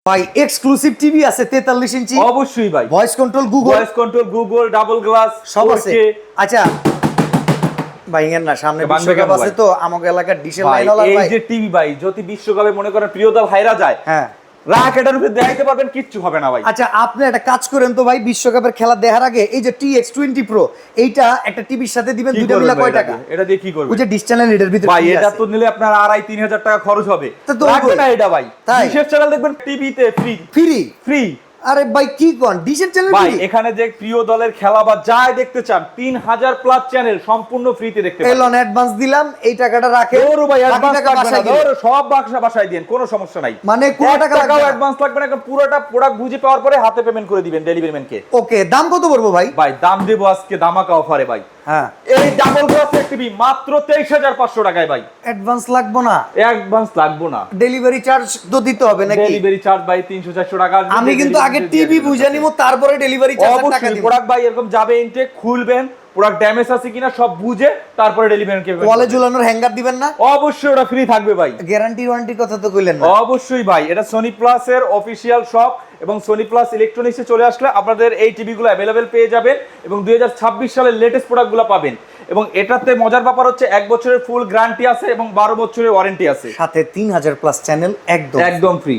ভাই exclusive TV আছে 43 ইঞ্চি। অবশ্যই ভাই, voice control Google double glass সব আছে। আচ্ছা ভাই এর না সামনে বিশ্বকাপ আছে তো আমাদের এলাকার ডিশেল লাইন হলো ভাই। এই যে টিভি ভাই যদি বিশ্বকাপে মনে করেন প্রিয় দল হাইরা যায়, হ্যাঁ রাখ এটার উপরে দেখাইতে পারবেন, কিচ্ছু হবে না ভাই। আচ্ছা আপনি একটা কাজ করেন তো ভাই, বিশ্বকাপের খেলা দেখার আগে এই যে TX20 Pro এইটা একটা টিভির সাথে দিবেন, দুইটা মিলা কয় টাকা? এটা দিয়ে কি করবেন? ওই যে ডিশ চ্যানেল এটার ভিতরে ভাই এটা তো নিলে আপনার 2,500-3,000 টাকা খরচ হবে, তো লাগবে না এটা ভাই। তাই? বিশেষ চ্যানেল দেখবেন টিভিতে ফ্রি ফ্রি ফ্রি। আরে ভাই কি কোন ডিশের চ্যানেল ভাই ফ্রি? এখানে যে প্রিয় দলের খেলা বা যাই দেখতে চান 3,000 প্লাস চ্যানেল সম্পূর্ণ ফ্রিতে দেখতে পাবেন। এলন অ্যাডভান্স দিলাম, এই টাকাটা রাখে। ওরে ভাই অ্যাডভান্স টাকা লাগবে না, বাসায় দিলে। ওরে সব বাসায় দেন, কোনো সমস্যা নাই। মানে কোনো টাকা লাগবে না? অ্যাডভান্স লাগবে না, একদম পুরোটা প্রোডাক্ট বুঝে পাওয়ার পরে হাতে পেমেন্ট করে দিবেন ডেলিভারি ম্যানকে। ওকে দাম কত পড়বো ভাই? ভাই দাম দেবো আজকে ধামাকা অফারে ভাই। হ্যাঁ এই ডাবল গ্লাস টিভি মাত্র 23,500 টাকায় ভাই। অ্যাডভান্স লাগবে না? অ্যাডভান্স লাগবে না, ডেলিভারি চার্জ তো দিতে হবে নাকি? ডেলিভারি চার্জ ভাই 300-400 টাকা। আমি কিন্তু আগে টিভি বুঝে নিব, তারপরে ডেলিভারি চার্জ টাকা অবশ্যই দিব। প্রোডাক্ট ভাই এরকম যাবে ইনটেক, খুলবেন প্রোডাক্ট ড্যামেজ আছে কিনা সব বুঝে তারপরে ডেলিভারি ম্যানকে ওয়ালে ঝুলানোর হ্যাঙ্গার দিবেন না? অবশ্যই ওটা ফ্রি থাকবে ভাই। গ্যারান্টি ওয়ারেন্টি কথা তো কইলেন না। অবশ্যই ভাই, এটা সোনি প্লাস এর অফিশিয়াল শপ এবং সোনি প্লাস ইলেকট্রনিক্সে চলে আসলে আপনাদের এই টিভিগুলো অ্যাভেলেবেল পেয়ে যাবেন এবং 2026 সালের লেটেস্ট প্রোডাক্টগুলো পাবেন। এবং এটাতে মজার ব্যাপার হচ্ছে 1 বছরের ফুল গ্যারান্টি আছে এবং 12 বছরের ওয়ারেন্টি আছে, সাথে 3000 প্লাস চ্যানেল একদম একদম ফ্রি।